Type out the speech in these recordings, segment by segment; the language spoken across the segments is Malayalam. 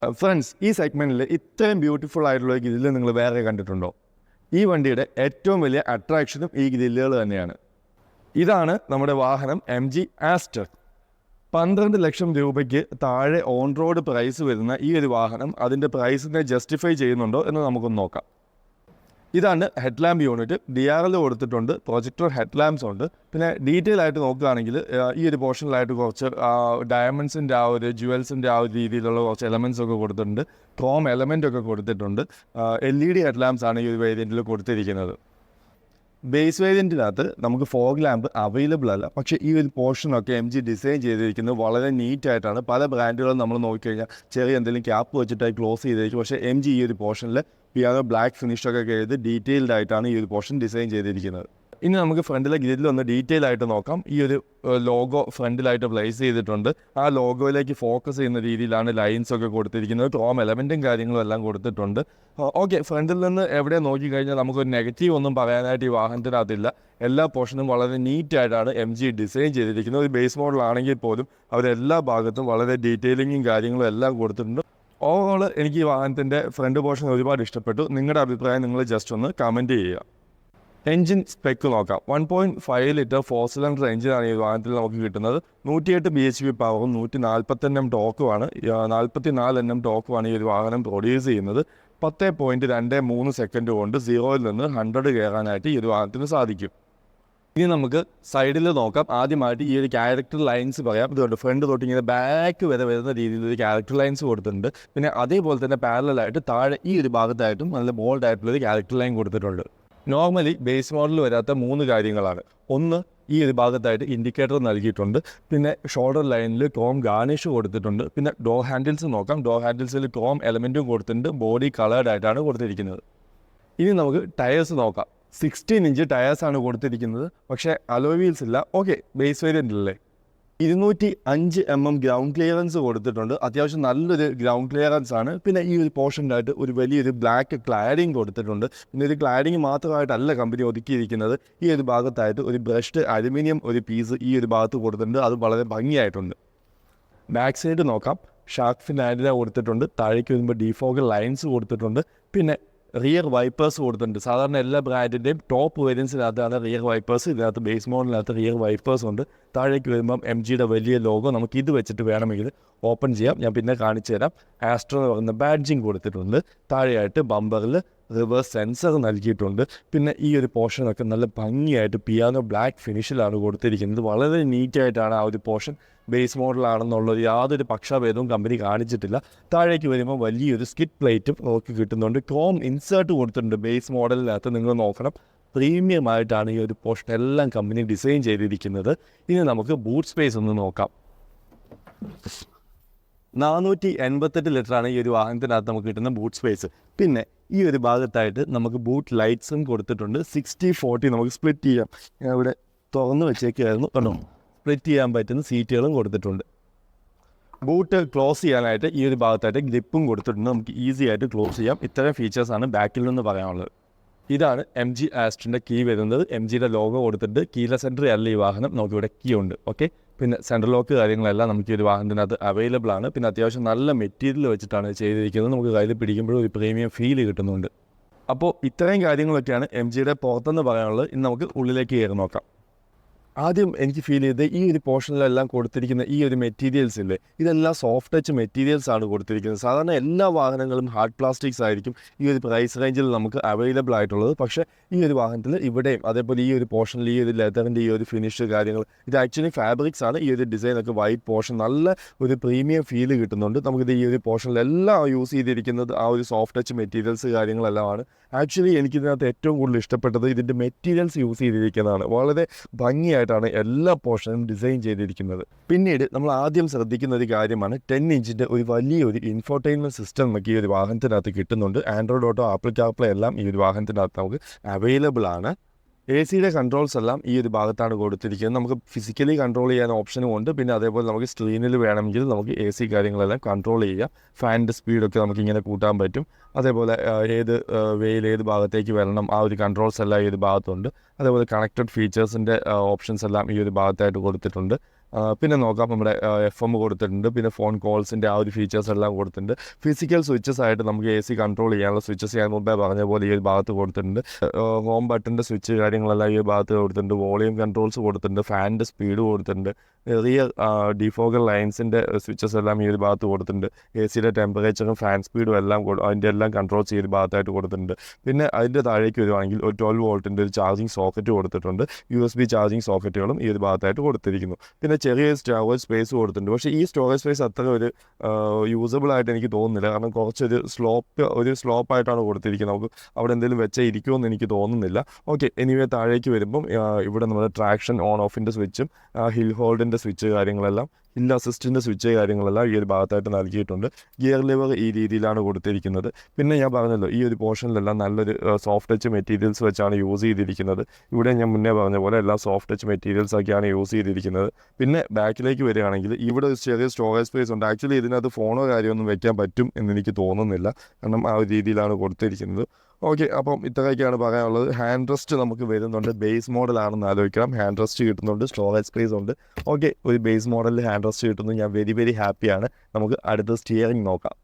ഫ്രണ്ട്സ്, ഈ സെഗ്മെൻറ്റിൽ ഇത്രയും ബ്യൂട്ടിഫുൾ ആയിട്ടുള്ള ഒരു ഗ്രില്ല് നിങ്ങൾ വേറെ കണ്ടിട്ടുണ്ടോ? ഈ വണ്ടിയുടെ ഏറ്റവും വലിയ അട്രാക്ഷനും ഈ ഗ്രില്ലുകൾ തന്നെയാണ്. ഇതാണ് നമ്മുടെ വാഹനം MG ആസ്റ്റർ. 12 ലക്ഷം രൂപയ്ക്ക് താഴെ ഓൺ റോഡ് പ്രൈസ് വരുന്ന ഈ ഒരു വാഹനം അതിൻ്റെ പ്രൈസിനെ ജസ്റ്റിഫൈ ചെയ്യുന്നുണ്ടോ എന്ന് നമുക്കൊന്ന് നോക്കാം. ഇതാണ് ഹെഡ് ലാമ്പ് യൂണിറ്റ്. DRL കൊടുത്തിട്ടുണ്ട്, പ്രൊജക്ടർ ഹെഡ് ലാമ്പ്സ് ഉണ്ട്. പിന്നെ ഡീറ്റെയിൽ ആയിട്ട് നോക്കുകയാണെങ്കിൽ ഈ ഒരു പോർഷനിലായിട്ട് കുറച്ച് ഡയമണ്ട്സിൻ്റെ ജുവൽസിൻ്റെ രീതിയിലുള്ള കുറച്ച് എലമെൻറ്റ്സ് ഒക്കെ കൊടുത്തിട്ടുണ്ട്. ക്രോം എലമെൻ്റ് ഒക്കെ കൊടുത്തിട്ടുണ്ട്. LED ഹെഡ് ലാമ്പ്സ് ആണ് ഈ ഒരു വേരിയൻറ്റിൽ കൊടുത്തിരിക്കുന്നത്. ബേസ് വേരിയൻറ്റിനകത്ത് നമുക്ക് ഫോഗ് ലാമ്പ് അവൈലബിൾ അല്ല, പക്ഷേ ഈ ഒരു പോർഷനൊക്കെ MG ഡിസൈൻ ചെയ്തിരിക്കുന്നത് വളരെ നീറ്റായിട്ടാണ്. പല ബ്രാൻഡുകളും നമ്മൾ നോക്കിക്കഴിഞ്ഞാൽ ചെറിയ എന്തെങ്കിലും ക്യാപ്പ് വെച്ചിട്ടായി ക്ലോസ് ചെയ്തിരിക്കും. പക്ഷേ MG ഈ ഒരു പോർഷനിൽ പിയാനോ ബ്ലാക്ക് ഫിനിഷൊക്കെ ചെയ്ത് ഡീറ്റെയിൽഡ് ആയിട്ടാണ് ഈ ഒരു പോർഷൻ ഡിസൈൻ ചെയ്തിരിക്കുന്നത്. ഇനി നമുക്ക് ഫ്രണ്ടിലെ ഗ്രില്ലിൽ ഒന്ന് ഡീറ്റെയിൽ ആയിട്ട് നോക്കാം. ഈ ഒരു ലോഗോ ഫ്രണ്ടിലായിട്ട് പ്ലേസ് ചെയ്തിട്ടുണ്ട്. ആ ലോഗോയിലേക്ക് ഫോക്കസ് ചെയ്യുന്ന രീതിയിലാണ് ലൈൻസ് ഒക്കെ കൊടുത്തിരിക്കുന്നത്. ക്രോം എലമെൻറ്റും കാര്യങ്ങളും എല്ലാം കൊടുത്തിട്ടുണ്ട്. ഓക്കെ, ഫ്രണ്ടിൽ നിന്ന് എവിടെ നോക്കിക്കഴിഞ്ഞാൽ നമുക്കൊരു നെഗറ്റീവ് ഒന്നും പറയാനായിട്ട് ഈ വാഹനത്തിനകത്തില്ല. എല്ലാ പോർഷനും വളരെ നീറ്റായിട്ടാണ് MG ഡിസൈൻ ചെയ്തിരിക്കുന്നത്. ഒരു ബേസ് മോഡലാണെങ്കിൽ പോലും അവരെല്ലാ ഭാഗത്തും വളരെ ഡീറ്റെയിലിങ്ങും കാര്യങ്ങളും എല്ലാം കൊടുത്തിട്ടുണ്ട്. ഓവറോൾ എനിക്ക് ഈ വാഹനത്തിൻ്റെ ഫ്രണ്ട് പോർഷൻ ഒരുപാട് ഇഷ്ടപ്പെട്ടു. നിങ്ങളുടെ അഭിപ്രായം നിങ്ങൾ ജസ്റ്റ് ഒന്ന് കമൻറ്റ് ചെയ്യുക. എൻജിൻ സ്പെക്ക് നോക്കാം. 1.5 ലിറ്റർ 4 സിലിണ്ടർ എഞ്ചിനാണ് ഈ വാഹനത്തിൽ നമുക്ക് കിട്ടുന്നത്. 108 BHP പവറും 140 Nm ടോക്കുമാണ് 44 Nm ടോക്കുമാണ് ഈ ഒരു വാഹനം പ്രൊഡ്യൂസ് ചെയ്യുന്നത്. 10.23 സെക്കൻഡ് കൊണ്ട് 0-ൽ നിന്ന് 100 കയറാനായിട്ട് ഈ ഒരു വാഹനത്തിന് സാധിക്കും. ഇനി നമുക്ക് സൈഡിൽ നോക്കാം. ആദ്യമായിട്ട് ഈ ഒരു ക്യാരക്ടർ ലൈൻസ് പറയാം. ഇതുകൊണ്ട് ഫ്രണ്ട് തൊട്ട് ഇങ്ങനെ ബാക്ക് വരെ വരുന്ന രീതിയിൽ ക്യാരക്ടർ ലൈൻസ് കൊടുത്തിട്ടുണ്ട്. പിന്നെ അതേപോലെ തന്നെ പാരലായിട്ട് താഴെ ഈ ഒരു ഭാഗത്തായിട്ടും നല്ല ബോൾഡ് ആയിട്ടുള്ളൊരു ക്യാരക്ടർ ലൈൻ കൊടുത്തിട്ടുണ്ട്. നോർമലി ബേസ് മോഡലിൽ വരാത്ത 3 കാര്യങ്ങളാണ്. ഒന്ന്, ഈ ഒരു ഭാഗത്തായിട്ട് ഇൻഡിക്കേറ്റർ നൽകിയിട്ടുണ്ട്. പിന്നെ ഷോൾഡർ ലൈനിൽ ക്രോം ഗാർണിഷ് കൊടുത്തിട്ടുണ്ട്. പിന്നെ ഡോർ ഹാൻഡിൽസ് നോക്കാം. ഡോർ ഹാൻഡിൽസിൽ ക്രോം എലമെൻറ്റും കൊടുത്തിട്ടുണ്ട്. ബോഡി കളേർഡ് ആയിട്ടാണ് കൊടുത്തിരിക്കുന്നത്. ഇനി നമുക്ക് ടയേഴ്സ് നോക്കാം. 16 ഇഞ്ച് ടയേഴ്സാണ് കൊടുത്തിരിക്കുന്നത്. പക്ഷേ അലോയ് വീൽസ് ഇല്ല. ഓക്കെ, ബേസ് വേരിയൻ്റ് അല്ലേ. 205 mm ഗ്രൗണ്ട് ക്ലിയറൻസ് കൊടുത്തിട്ടുണ്ട്. അത്യാവശ്യം നല്ലൊരു ഗ്രൗണ്ട് ക്ലിയറൻസ് ആണ്. പിന്നെ ഈ ഒരു പോർഷനായിട്ട് ഒരു വലിയൊരു ബ്ലാക്ക് ക്ലാഡിങ് കൊടുത്തിട്ടുണ്ട്. പിന്നെ ഒരു ക്ലാഡിങ് മാത്രമായിട്ടല്ല കമ്പനി ഒതുക്കിയിരിക്കുന്നത്. ഈ ഒരു ഭാഗത്തായിട്ട് ഒരു ബ്രഷ്ഡ് അലുമിനിയം ഒരു പീസ് ഈ ഒരു ഭാഗത്ത് കൊടുത്തിട്ടുണ്ട്. അത് വളരെ ഭംഗിയായിട്ടുണ്ട്. ബാക്ക് സൈഡ് നോക്കാം. ഷാർക്ക് ഫിൻ ആൻറ്റിന കൊടുത്തിട്ടുണ്ട്. താഴേക്ക് വരുമ്പോൾ ഡിഫോഗർ ലൈൻസ് കൊടുത്തിട്ടുണ്ട്. പിന്നെ റിയർ വൈപ്പേഴ്സ് കൊടുത്തിട്ടുണ്ട്. സാധാരണ എല്ലാ ബ്രാൻഡിൻ്റെയും ടോപ്പ് വേരിയൻസിനകത്താണ് റിയർ വൈപ്പേഴ്സ്. ഇതിനകത്ത് ബേസ് മോഡലിനകത്ത് റിയർ വൈപ്പേഴ്സ് ഉണ്ട്. താഴേക്ക് വരുമ്പം MGയുടെ വലിയ ലോഗോ നമുക്ക് ഇത് വെച്ചിട്ട് വേണമെങ്കിൽ ഓപ്പൺ ചെയ്യാം. ഞാൻ പിന്നെ കാണിച്ചു തരാം. ആസ്ട്രോ എന്ന് പറയുന്ന ബാഡ്ജിങ് കൊടുത്തിട്ടുണ്ട്. താഴെയായിട്ട് ബമ്പറിൽ റിവേഴ്സ് സെൻസർ നൽകിയിട്ടുണ്ട്. പിന്നെ ഈ ഒരു പോർഷനൊക്കെ നല്ല ഭംഗിയായിട്ട് പിയാനോ ബ്ലാക്ക് ഫിനിഷിലാണ് കൊടുത്തിരിക്കുന്നത്. വളരെ നീറ്റായിട്ടാണ് ആ ഒരു പോർഷൻ. ബേസ് മോഡലാണെന്നുള്ളത് യാതൊരു പക്ഷഭേദവും കമ്പനി കാണിച്ചിട്ടില്ല. താഴേക്ക് വരുമ്പോൾ വലിയൊരു സ്കിഡ് പ്ലേറ്റും നമുക്ക് കിട്ടുന്നുണ്ട്. ക്രോം ഇൻസേർട്ട് കൊടുത്തിട്ടുണ്ട്. ബേസ് മോഡലിനകത്ത് നിങ്ങൾ നോക്കണം. പ്രീമിയം ആയിട്ടാണ് ഈ ഒരു പോർഷൻ എല്ലാം കമ്പനി ഡിസൈൻ ചെയ്തിരിക്കുന്നത്. ഇനി നമുക്ക് ബൂട്ട് സ്പേസ് ഒന്ന് നോക്കാം. 488 ലിറ്ററാണ് ഈ ഒരു വാഹനത്തിനകത്ത് നമുക്ക് കിട്ടുന്ന ബൂട്ട് സ്പേസ്. പിന്നെ ഈ ഒരു ഭാഗത്തായിട്ട് നമുക്ക് ബൂട്ട് ലൈറ്റ്സും കൊടുത്തിട്ടുണ്ട്. 60-40 നമുക്ക് സ്പ്ലിറ്റ് ചെയ്യാം. ഞാൻ ഇവിടെ തുറന്ന് വെച്ചേക്കായിരുന്നു കണ്ടോ. സ്പ്ലിറ്റ് ചെയ്യാൻ പറ്റുന്ന സീറ്റുകളും കൊടുത്തിട്ടുണ്ട്. ബൂട്ട് ക്ലോസ് ചെയ്യാനായിട്ട് ഈ ഒരു ഭാഗത്തായിട്ട് ഗ്രിപ്പും കൊടുത്തിട്ടുണ്ട്. നമുക്ക് ഈസി ആയിട്ട് ക്ലോസ് ചെയ്യാം. ഇത്തരം ഫീച്ചേഴ്സാണ് ബാക്കിൽ നിന്ന് പറയാനുള്ളത്. ഇതാണ് MG ആസ്ട്രിൻ്റെ കീ വരുന്നത്. MGയുടെ ലോഗോ കൊടുത്തിട്ട് കീലെസ് എൻട്രി അല്ല ഈ വാഹനം. നമുക്കിവിടെ കീ ഉണ്ട്. ഓക്കെ, പിന്നെ സെൻട്രൽ ലോക്ക് കാര്യങ്ങളെല്ലാം നമുക്ക് ഈ ഒരു വാഹനത്തിനകത്ത് അവൈലബിൾ ആണ്. പിന്നെ അത്യാവശ്യം നല്ല മെറ്റീരിയൽ വെച്ചിട്ടാണ് ചെയ്തിരിക്കുന്നത്. നമുക്ക് കയ്യിൽ പിടിക്കുമ്പോഴും ഒരു പ്രീമിയം ഫീൽ കിട്ടുന്നുണ്ട്. അപ്പോൾ ഇത്രയും കാര്യങ്ങളൊക്കെയാണ് MGയുടെ പുറത്തെന്ന് പറയാനുള്ളത്. ഇനി നമുക്ക് ഉള്ളിലേക്ക് കയറി നോക്കാം. ആദ്യം എനിക്ക് ഫീൽ ചെയ്ത് ഈ ഒരു പോർഷനിലെല്ലാം കൊടുത്തിരിക്കുന്ന ഈ ഒരു മെറ്റീരിയൽസ് ഇല്ലേ, ഇതെല്ലാം സോഫ്റ്റ് ടച്ച് മെറ്റീരിയൽസ് ആണ് കൊടുത്തിരിക്കുന്നത്. സാധാരണ എല്ലാ വാഹനങ്ങളും ഹാർഡ് പ്ലാസ്റ്റിക്സ് ആയിരിക്കും ഈ ഒരു പ്രൈസ് റേഞ്ചിൽ നമുക്ക് അവൈലബിൾ ആയിട്ടുള്ളത്. പക്ഷേ ഈ ഒരു വാഹനത്തിൽ ഇവിടെയും അതേപോലെ ഈ ഒരു പോർഷനിൽ ഈ ഒരു ലെതറിൻ്റെ ഈ ഒരു ഫിനിഷ് കാര്യങ്ങൾ ഇത് ആക്ച്വലി ഫാബ്രിക്സ് ആണ്. ഈ ഒരു ഡിസൈനൊക്കെ വൈറ്റ് പോർഷൻ നല്ല ഒരു പ്രീമിയം ഫീൽ കിട്ടുന്നുണ്ട്. നമുക്കിത് ഈ ഒരു പോർഷനിലെല്ലാം യൂസ് ചെയ്തിരിക്കുന്നത് ആ ഒരു സോഫ്റ്റ് ടച്ച് മെറ്റീരിയൽസ് കാര്യങ്ങളെല്ലാമാണ്. ആക്ച്വലി എനിക്കിതിനകത്ത് ഏറ്റവും കൂടുതൽ ഇഷ്ടപ്പെട്ടത് ഇതിൻ്റെ മെറ്റീരിയൽസ് യൂസ് ചെയ്തിരിക്കുന്നതാണ്. വളരെ ഭംഗിയായിട്ടാണ് എല്ലാ പോർഷനും ഡിസൈൻ ചെയ്തിരിക്കുന്നത്. പിന്നീട് നമ്മൾ ആദ്യം ശ്രദ്ധിക്കുന്ന ഒരു കാര്യമാണ് 10 ഇഞ്ചിൻ്റെ ഒരു വലിയൊരു ഇൻഫോർടൈൻമെൻറ്റ് സിസ്റ്റം നമുക്ക് ഈ ഒരു വാഹനത്തിനകത്ത് കിട്ടുന്നുണ്ട്. ആൻഡ്രോയിഡ് ഓട്ടോ, ആപ്പിൾ കാർപ്ലേ എല്ലാം ഈ ഒരു വാഹനത്തിനകത്ത് നമുക്ക് അവൈലബിൾ ആണ്. AC-യുടെ കൺട്രോൾസ് എല്ലാം ഈ ഒരു ഭാഗത്താണ് കൊടുത്തിരിക്കുന്നത്. നമുക്ക് ഫിസിക്കലി കൺട്രോൾ ചെയ്യാൻ ഓപ്ഷനും ഉണ്ട്. പിന്നെ അതേപോലെ നമുക്ക് സ്ക്രീനിൽ വേണമെങ്കിൽ നമുക്ക് AC കാര്യങ്ങളെല്ലാം കൺട്രോൾ ചെയ്യാം. ഫാനിൻ്റെ സ്പീഡൊക്കെ നമുക്കിങ്ങനെ കൂട്ടാൻ പറ്റും. അതേപോലെ ഏത് വെയിൽ ഏത് ഭാഗത്തേക്ക് വരണം ആ ഒരു കൺട്രോൾസ് എല്ലാം ഈ ഒരു ഭാഗത്തുണ്ട്. അതേപോലെ കണക്റ്റഡ് ഫീച്ചേഴ്സിൻ്റെ ഓപ്ഷൻസ് എല്ലാം ഈ ഒരു ഭാഗത്തായിട്ട് കൊടുത്തിട്ടുണ്ട്. പിന്നെ നോക്കാം നമ്മുടെ FM കൊടുത്തിട്ടുണ്ട്, പിന്നെ ഫോൺ കോൾസിൻ്റെ ആ ഒരു ഫീച്ചേഴ്സ് എല്ലാം കൊടുത്തിട്ടുണ്ട്. ഫിസിക്കൽ സ്വിച്ചസ് ആയിട്ട് നമുക്ക് AC കൺട്രോൾ ചെയ്യാനുള്ള സ്വിച്ചസ് ഞാൻ മുമ്പേ പറഞ്ഞ പോലെ ഈ ഒരു ഭാഗത്ത് കൊടുത്തിട്ടുണ്ട്. ഹോം ബട്ടൻ്റെ സ്വിച്ച് കാര്യങ്ങളെല്ലാം ഈ ഒരു ഭാഗത്ത് കൊടുത്തിട്ടുണ്ട്. വോളിയം കൺട്രോൾസ് കൊടുത്തിട്ടുണ്ട്, ഫാനിൻ്റെ സ്പീഡ് കൊടുത്തിട്ടുണ്ട്, റിയർ ഡിഫോഗർ ലൈൻസിൻ്റെ സ്വിച്ചസ് എല്ലാം ഈ ഒരു ഭാഗത്ത് കൊടുത്തിട്ടുണ്ട്. AC ടെമ്പറേച്ചറും ഫാൻ സ്പീഡും എല്ലാം അതിൻ്റെ എല്ലാം കൺട്രോൾസ് ഈ ഒരു ഭാഗത്തായിട്ട് കൊടുത്തിട്ടുണ്ട്. പിന്നെ അതിൻ്റെ താഴേക്ക് വരുവാണെങ്കിൽ ഒരു 12 വോൾട്ടിൻ്റെ ഒരു ചാർജിങ് സോക്കറ്റ് കൊടുത്തിട്ടുണ്ട്. USB ചാർജിങ് സോക്കറ്റുകളും ഈ ഒരു ഭാഗത്തായിട്ട് കൊടുത്തിരിക്കുന്നു. പിന്നെ ചെറിയ സ്റ്റോറേജ് സ്പേസ് കൊടുത്തിട്ടുണ്ട്. പക്ഷേ ഈ സ്റ്റോറേജ് സ്പേസ് അത്ര ഒരു യൂസബിൾ ആയിട്ട് എനിക്ക് തോന്നുന്നില്ല. കാരണം കുറച്ചൊരു സ്ലോപ്പായിട്ടാണ് കൊടുത്തിരിക്കുന്നത്. നമുക്ക് അവിടെ എന്തെങ്കിലും വെച്ചാൽ ഇരിക്കുമെന്ന് എനിക്ക് തോന്നുന്നില്ല. ഓക്കെ, എനിവേ താഴേക്ക് വരുമ്പം ഇവിടെ നമ്മുടെ ട്രാക്ഷൻ ഓൺ ഓഫിൻ്റെ സ്വിച്ചും ഹിൽ ഹോൾഡിൻ്റെ സ്വിച്ച് കാര്യങ്ങളെല്ലാം, ഹിൽ അസിസ്റ്റിൻ്റെ സ്വിച്ച് കാര്യങ്ങളെല്ലാം ഈ ഒരു ഭാഗത്തായിട്ട് നൽകിയിട്ടുണ്ട്. ഗിയർ ലിവർ ഈ രീതിയിലാണ് കൊടുത്തിരിക്കുന്നത്. പിന്നെ ഞാൻ പറഞ്ഞല്ലോ ഈ ഒരു പോർഷനിലെല്ലാം നല്ലൊരു സോഫ്റ്റ് ടച്ച് മെറ്റീരിയൽസ് വെച്ചാണ് യൂസ് ചെയ്തിരിക്കുന്നത്. ഇവിടെ ഞാൻ മുന്നേ പറഞ്ഞ പോലെ എല്ലാം സോഫ്റ്റ് ടച്ച് മെറ്റീരിയൽസ് ഒക്കെയാണ് യൂസ് ചെയ്തിരിക്കുന്നത്. പിന്നെ ബാക്കിലേക്ക് വരികയാണെങ്കിൽ ഇവിടെ ഒരു ചെറിയ സ്റ്റോറേജ് സ്പേസ് ഉണ്ട്. ആക്ച്വലി ഇതിനകത്ത് ഫോണോ കാര്യമൊന്നും വെക്കാൻ പറ്റും എന്നെനിക്ക് തോന്നുന്നില്ല, കാരണം ആ ഒരു രീതിയിലാണ് കൊടുത്തിരിക്കുന്നത്. ഓക്കെ, അപ്പം ഇത്രയൊക്കെയാണ് പറയാനുള്ളത്. ഹാൻഡ് റെസ്റ്റ് നമുക്ക് വരുന്നുണ്ട്. ബേസ് മോഡലാണെന്ന് ആലോചിക്കണം. ഹാൻഡ് റെസ്റ്റ് കിട്ടുന്നുണ്ട്, സ്റ്റോറേജ് സ്പേസ് ഉണ്ട്. ഓക്കെ, ഒരു ബേസ് മോഡലിൽ ഹാൻഡ് റെസ്റ്റ് കിട്ടുന്നു. ഞാൻ വെരി ഹാപ്പിയാണ്. നമുക്ക് അടുത്ത സ്റ്റിയറിംഗ് നോക്കാം.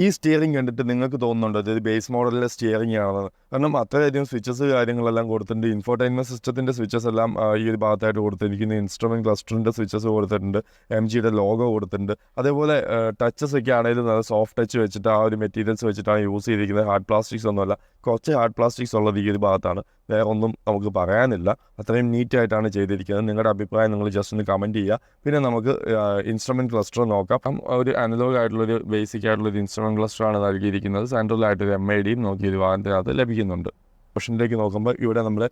ഈ സ്റ്റിയറിംഗ് കണ്ടിട്ട് നിങ്ങൾക്ക് തോന്നുന്നുണ്ടോ ഇതൊരു ബേസ് മോഡലിലെ സ്റ്റിയറിംഗ് ആണെന്ന്? കാരണം അത്രയധികം സ്വിച്ചസ് കാര്യങ്ങളെല്ലാം കൊടുത്തിട്ടുണ്ട്. ഇൻഫോർടൈൻമെൻറ്റ് സിസ്റ്റത്തിൻ്റെ സ്വിച്ചസ് എല്ലാം ഈ ഒരു ഭാഗത്തായിട്ട് കൊടുത്തിരിക്കുന്നു. ഇൻസ്ട്രുമെൻറ്റ് ക്ലസ്റ്ററിൻ്റെ സ്വിച്ചസ് കൊടുത്തിട്ടുണ്ട്. MGയുടെ ലോഗോ കൊടുത്തിട്ടുണ്ട്. അതേപോലെ ടച്ചസ് ഒക്കെ ആണെങ്കിലും നല്ല സോഫ്റ്റ് ടച്ച് വെച്ചിട്ട് ആ ഒരു മെറ്റീരിയൽസ് വെച്ചിട്ടാണ് യൂസ് ചെയ്തിരിക്കുന്നത്. ഹാർഡ് പ്ലാസ്റ്റിക്സ് ഒന്നുമല്ല, കുറച്ച് ഹാർഡ് പ്ലാസ്റ്റിക്സ് ഉള്ളത് ഈ ഒരു ഭാഗത്താണ്. വേറെ ഒന്നും നമുക്ക് പറയാനില്ല. അത്രയും നീറ്റായിട്ടാണ് ചെയ്തിരിക്കുന്നത്. നിങ്ങളുടെ അഭിപ്രായം നിങ്ങൾ ജസ്റ്റ് ഒന്ന് കമൻറ്റ് ചെയ്യുക. പിന്നെ നമുക്ക് ഇൻസ്ട്രുമെൻറ്റ് ക്ലസ്റ്റർ നോക്കാം. ഒരു അനലോഗ് ആയിട്ടുള്ളൊരു ബേസിക് ആയിട്ടുള്ളൊരു ഇൻസ്ട്രുമെൻറ്റ് ക്ലസ്റ്ററാണ് നൽകിയിരിക്കുന്നത്. സെൻട്രലായിട്ടൊരു MID നോക്കി ഒരു വാഹനത്തിനകത്ത് ലഭിക്കുന്നുണ്ട്. ഓപ്ഷനിലേക്ക് നോക്കുമ്പോൾ ഇവിടെ നമ്മൾ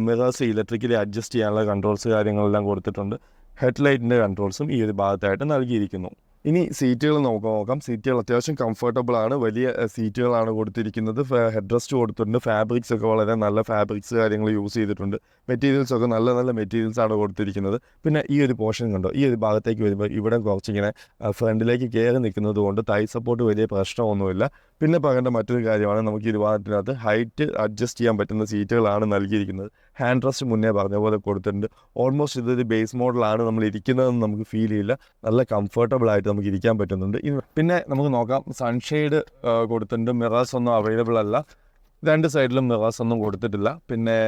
മിറേഴ്സ് ഇലക്ട്രിക്കലി അഡ്ജസ്റ്റ് ചെയ്യാനുള്ള കൺട്രോൾസ് കാര്യങ്ങളെല്ലാം കൊടുത്തിട്ടുണ്ട്. ഹെഡ്ലൈറ്റിൻ്റെ കൺട്രോൾസും ഈ ഒരു ഭാഗത്തായിട്ട് നൽകിയിരിക്കുന്നു. ഇനി സീറ്റുകൾ നോക്കാം. സീറ്റുകൾ അത്യാവശ്യം കംഫർട്ടബിൾ ആണ്. വലിയ സീറ്റുകളാണ് കൊടുത്തിരിക്കുന്നത്. ഹെഡ് റെസ്റ്റ് കൊടുത്തിട്ടുണ്ട്. ഫാബ്രിക്സ് ഒക്കെ വളരെ നല്ല ഫാബ്രിക്സ് കാര്യങ്ങൾ യൂസ് ചെയ്തിട്ടുണ്ട്. മെറ്റീരിയൽസ് ഒക്കെ നല്ല മെറ്റീരിയൽസ് ആണ് കൊടുത്തിരിക്കുന്നത്. പിന്നെ ഈ ഒരു പോർഷൻ കണ്ടോ, ഈ ഒരു ഭാഗത്തേക്ക് വരുമ്പോൾ ഇവിടെ കുറച്ചിങ്ങനെ ഫ്രണ്ടിലേക്ക് കയറി നിൽക്കുന്നത് കൊണ്ട് തൈ സപ്പോർട്ട് വലിയ പ്രശ്നമൊന്നുമില്ല. പിന്നെ പറയേണ്ട മറ്റൊരു കാര്യമാണ്, നമുക്ക് ഈ വിഭാഗത്തിനകത്ത് ഹൈറ്റ് അഡ്ജസ്റ്റ് ചെയ്യാൻ പറ്റുന്ന സീറ്റുകളാണ് നൽകിയിരിക്കുന്നത്. ഹാൻഡ് റെസ്റ്റ് മുന്നേ പറഞ്ഞ പോലെ കൊടുത്തിട്ടുണ്ട്. ഓൾമോസ്റ്റ് ഇതൊരു ബേസ് മോഡലാണ് നമ്മൾ ഇരിക്കുന്നതെന്ന് നമുക്ക് ഫീൽ ചെയ്യില്ല. നല്ല കംഫർട്ടബിൾ ആയിട്ട് നമുക്ക് ഇരിക്കാൻ പറ്റുന്നുണ്ട്. പിന്നെ നമുക്ക് നോക്കാം, സൺഷെയ്ഡ് കൊടുത്തിട്ടുണ്ട്. മിറേഴ്സ് ഒന്നും അവൈലബിൾ അല്ല. രണ്ട് സൈഡിലും മിറേഴ്സ് ഒന്നും കൊടുത്തിട്ടില്ല. പിന്നെ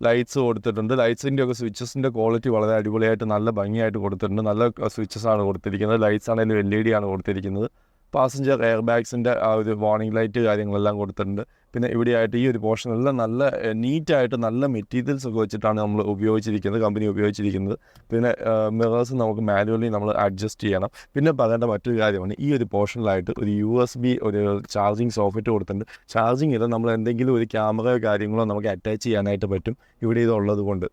ലൈറ്റ്സ് കൊടുത്തിട്ടുണ്ട്. ലൈറ്റ്സിൻ്റെ ഒക്കെ സ്വിച്ചസിൻ്റെ ക്വാളിറ്റി വളരെ അടിപൊളിയായിട്ട് നല്ല ഭംഗിയായിട്ട് കൊടുത്തിട്ടുണ്ട്. നല്ല സ്വിച്ചസാണ് കൊടുത്തിരിക്കുന്നത്. ലൈറ്റ്സ് ആണെങ്കിലും LED ആണ് കൊടുത്തിരിക്കുന്നത്. പാസഞ്ചർ എയർ ബാഗ്സിൻ്റെ ആ ഒരു വാർണിംഗ് ലൈറ്റ് കാര്യങ്ങളെല്ലാം കൊടുത്തിട്ടുണ്ട്. പിന്നെ ഇവിടെയായിട്ട് ഈ ഒരു പോർഷനെല്ലാം നല്ല നീറ്റായിട്ട് നല്ല മെറ്റീരിയൽസ് ഒക്കെ വെച്ചിട്ടാണ് നമ്മൾ ഉപയോഗിച്ചിരിക്കുന്നത്, കമ്പനി ഉപയോഗിച്ചിരിക്കുന്നത്. പിന്നെ മിറേഴ്സ് നമുക്ക് മാനുവലി നമ്മൾ അഡ്ജസ്റ്റ് ചെയ്യണം. പിന്നെ പറയേണ്ട മറ്റൊരു കാര്യമാണ്, ഈ ഒരു പോർഷനിലായിട്ട് ഒരു USB ഒരു ചാർജിങ് സോക്കറ്റ് കൊടുത്തിട്ടുണ്ട്. ചാർജിങ് ചെയ്താൽ നമ്മൾ എന്തെങ്കിലും ഒരു ക്യാമറയോ കാര്യങ്ങളോ നമുക്ക് അറ്റാച്ച് ചെയ്യാനായിട്ട് പറ്റും ഇവിടെ ഇതുള്ളത് കൊണ്ട്.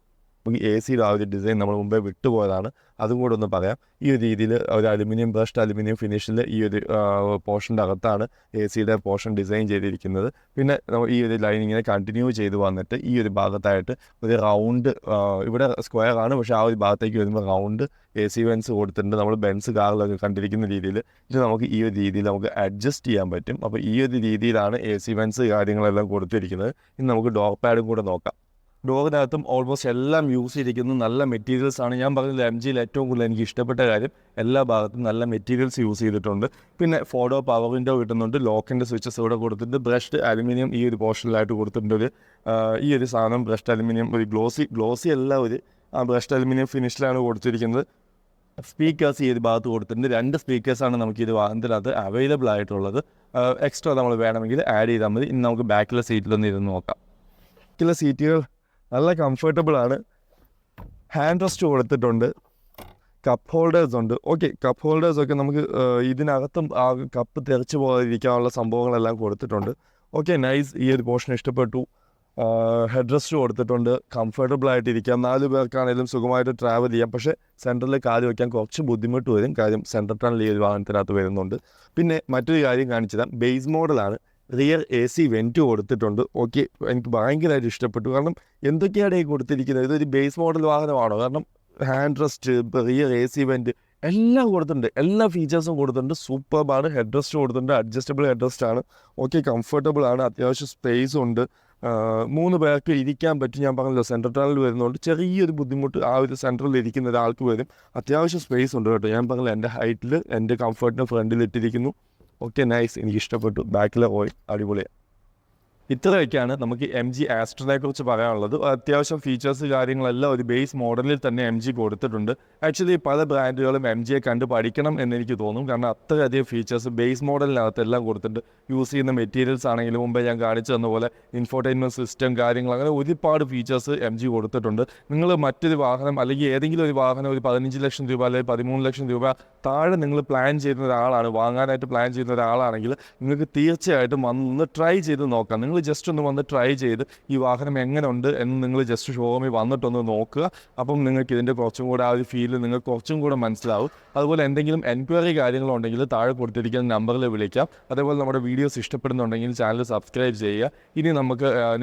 നമുക്ക് AC-യുടെ ആ ഒരു ഡിസൈൻ നമ്മൾ മുമ്പേ വിട്ടുപോയതാണ്, അതും കൂടെ ഒന്ന് പറയാം. ഈ ഒരു രീതിയിൽ ഒരു അലുമിനിയം ഫിനിഷിൽ ഈ ഒരു പോർഷൻ്റെ അകത്താണ് AC-യുടെ പോർഷൻ ഡിസൈൻ ചെയ്തിരിക്കുന്നത്. പിന്നെ ഈ ഒരു ലൈൻ ഇങ്ങനെ കണ്ടിന്യൂ ചെയ്ത് വന്നിട്ട് ഈ ഒരു ഭാഗത്തായിട്ട് ഒരു റൗണ്ട്, ഇവിടെ സ്ക്വയർ ആണ്, പക്ഷേ ആ ഒരു ഭാഗത്തേക്ക് വരുമ്പോൾ റൗണ്ട് AC വെൻസ് കൊടുത്തിട്ടുണ്ട്. നമ്മൾ ബെൻസ് കാറിലൊക്കെ കണ്ടിരിക്കുന്ന രീതിയിൽ ഇത് നമുക്ക് ഈ ഒരു രീതിയിൽ നമുക്ക് അഡ്ജസ്റ്റ് ചെയ്യാൻ പറ്റും. അപ്പോൾ ഈ ഒരു രീതിയിലാണ് AC വെൻസ് കാര്യങ്ങളെല്ലാം കൊടുത്തിരിക്കുന്നത്. ഇനി നമുക്ക് ഡോർ പാഡും കൂടെ നോക്കാം. ഡോറിനകത്തും ഓൾമോസ്റ്റ് എല്ലാം യൂസ് ചെയ്തിരിക്കുന്നത് നല്ല മെറ്റീരിയൽസ് ആണ്. ഞാൻ പറഞ്ഞത് MGയിൽ ഏറ്റവും കൂടുതൽ എനിക്ക് ഇഷ്ടപ്പെട്ട കാര്യം എല്ലാ ഭാഗത്തും നല്ല മെറ്റീരിയൽസ് യൂസ് ചെയ്തിട്ടുണ്ട്. പിന്നെ 4-door പവർ വിൻഡോ കിട്ടുന്നുണ്ട്. ലോക്കിൻ്റെ സ്വിച്ചസ് ഇവിടെ കൊടുത്തിട്ടുണ്ട്. ബ്രഷ്ഡ് അലുമിനിയം ഈ ഒരു പോർഷനിലായിട്ട് കൊടുത്തിട്ടുണ്ട്. ഈ ഒരു സാധനം ബ്രഷ്ഡ് അലുമിനിയം ഒരു ഗ്ലോസി അല്ല, ഒരു ബ്രഷ്ഡ് അലുമിനിയം ഫിനിഷിലാണ് കൊടുത്തിരിക്കുന്നത്. സ്പീക്കേഴ്സ് ഈ ഒരു ഭാഗത്ത് കൊടുത്തിട്ടുണ്ട്. 2 സ്പീക്കേഴ്സാണ് നമുക്ക് ഈ വാഹനത്തിനകത്ത് അവൈലബിൾ ആയിട്ടുള്ളത്. എക്സ്ട്രാ നമ്മൾ വേണമെങ്കിൽ ആഡ് ചെയ്താൽ മതി. ഇനി നമുക്ക് ബാക്കിലെ സീറ്റിലൊന്ന് ഇരുന്ന് നോക്കാം. ബാക്കിലെ സീറ്റുകൾ നല്ല കംഫർട്ടബിൾ ആണ്. ഹാൻഡ് റെസ്റ്റ് കൊടുത്തിട്ടുണ്ട്. കപ്പ് ഹോൾഡേഴ്സ് ഉണ്ട്. ഓക്കെ, കപ്പ് ഹോൾഡേഴ്സൊക്കെ നമുക്ക് ഇതിനകത്തും ആ കപ്പ് തെറിച്ച് പോകാതിരിക്കാനുള്ള സംഭവങ്ങളെല്ലാം കൊടുത്തിട്ടുണ്ട്. Okay, nice. ഈ ഒരു പോർഷൻ ഇഷ്ടപ്പെട്ടു. ഹെഡ് റെസ്റ്റ് കൊടുത്തിട്ടുണ്ട്. കംഫർട്ടബിൾ ആയിട്ടിരിക്കാം. 4 പേർക്കാണെങ്കിലും സുഖമായിട്ട് ട്രാവൽ ചെയ്യാം. പക്ഷേ സെൻറ്ററിൽ കാല് വയ്ക്കാൻ കുറച്ച് ബുദ്ധിമുട്ട് വരും, കാര്യം സെൻറ്റർ ടണൽ ഈ ഒരു വാഹനത്തിനകത്ത് വരുന്നുണ്ട്. പിന്നെ മറ്റൊരു കാര്യം കാണിച്ചു തരാം. ബേസ് മോഡലാണ്. റിയർ AC വെൻറ്റ് കൊടുത്തിട്ടുണ്ട്. ഓക്കെ, എനിക്ക് ഭയങ്കരമായിട്ട് ഇഷ്ടപ്പെട്ടു. കാരണം എന്തൊക്കെയാണ് ഈ കൊടുത്തിരിക്കുന്നത്? ഇതൊരു ബേസ് മോഡൽ വാഹനമാണോ? കാരണം hand rest, rear AC vent എല്ലാം കൊടുത്തിട്ടുണ്ട്. എല്ലാ ഫീച്ചേഴ്സും കൊടുത്തിട്ടുണ്ട്. സൂപ്പർബാണ്. ഹെഡ് റെസ്റ്റ് കൊടുത്തിട്ടുണ്ട്. അഡ്ജസ്റ്റബിൾ ഹെഡ് റെസ്റ്റ് ആണ്. ഓക്കെ, കംഫർട്ടബിൾ ആണ്. അത്യാവശ്യം സ്പേസ് ഉണ്ട്. 3 പേർക്ക് ഇരിക്കാൻ പറ്റും. ഞാൻ പറഞ്ഞല്ലോ സെൻട്രൽ ടണൽ വരുന്നതുകൊണ്ട് ചെറിയൊരു ബുദ്ധിമുട്ട് ആ ഒരു സെൻട്രലിൽ ഇരിക്കുന്ന ഒരാൾക്ക് വരും. അത്യാവശ്യം സ്പേസ് ഉണ്ട് കേട്ടോ. ഞാൻ പറഞ്ഞല്ലോ എൻ്റെ ഹൈറ്റിൽ എൻ്റെ കംഫർട്ടിന് ഫ്രണ്ടിൽ ഇട്ടിരിക്കുന്നു. ഓക്കെ, നൈസ്, എനിക്ക് ഇഷ്ടപ്പെട്ടു. ബാക്കിലെ ഓയിൽ അടിപൊളിയാണ്. ഇത്രയൊക്കെയാണ് നമുക്ക് MG ആസ്റ്ററിനെ കുറിച്ച് പറയാനുള്ളത്. അത്യാവശ്യം ഫീച്ചേഴ്സ് കാര്യങ്ങളെല്ലാം ഒരു ബേസ് മോഡലിൽ തന്നെ MG കൊടുത്തിട്ടുണ്ട്. ആക്ച്വലി പല ബ്രാൻഡുകളും MGയെ കണ്ട് പഠിക്കണം എന്നെനിക്ക് തോന്നും. കാരണം അത്രയധികം ഫീച്ചേഴ്സ് ബേസ് മോഡലിനകത്ത് എല്ലാം കൊടുത്തിട്ടുണ്ട്. യൂസ് ചെയ്യുന്ന മെറ്റീരിയൽസ് ആണെങ്കിലും മുമ്പേ ഞാൻ കാണിച്ചു തന്ന പോലെ ഇൻഫോർടൈൻമെൻറ്റ് സിസ്റ്റം കാര്യങ്ങൾ, അങ്ങനെ ഒരുപാട് ഫീച്ചേഴ്സ് MG കൊടുത്തിട്ടുണ്ട്. നിങ്ങൾ മറ്റൊരു വാഹനം അല്ലെങ്കിൽ ഏതെങ്കിലും ഒരു വാഹനം ഒരു 15 ലക്ഷം രൂപ അല്ലെങ്കിൽ 13 ലക്ഷം രൂപ താഴെ നിങ്ങൾ പ്ലാൻ ചെയ്യുന്ന ഒരാളാണ്, വാങ്ങാനായിട്ട് പ്ലാൻ ചെയ്യുന്ന ഒരാളാണെങ്കിൽ നിങ്ങൾക്ക് തീർച്ചയായിട്ടും വന്ന് ട്രൈ ചെയ്ത് നോക്കാം. നിങ്ങൾ ജസ്റ്റ് ഒന്ന് വന്ന് ട്രൈ ചെയ്ത് ഈ വാഹനം എങ്ങനെ ഉണ്ട് എന്ന് നിങ്ങൾ ജസ്റ്റ് ഷോറൂമിൽ വന്നിട്ടൊന്ന് നോക്കുക. അപ്പം നിങ്ങൾക്ക് ഇതിൻ്റെ കുറച്ചും കൂടെ ആ ഒരു ഫീല് നിങ്ങൾക്ക് കുറച്ചും കൂടെ മനസ്സിലാവും. അതുപോലെ എന്തെങ്കിലും എൻക്വയറി കാര്യങ്ങളുണ്ടെങ്കിൽ താഴെ കൊടുത്തിരിക്കുന്ന നമ്പറിൽ വിളിക്കാം. അതേപോലെ നമ്മുടെ വീഡിയോസ് ഇഷ്ടപ്പെടുന്നുണ്ടെങ്കിൽ ചാനൽ സബ്സ്ക്രൈബ് ചെയ്യുക. ഇനി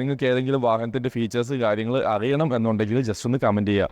നിങ്ങൾക്ക് ഏതെങ്കിലും വാഹനത്തിൻ്റെ ഫീച്ചേഴ്സ് കാര്യങ്ങൾ അറിയണം എന്നുണ്ടെങ്കിൽ ജസ്റ്റ് ഒന്ന് കമൻറ്റ് ചെയ്യുക.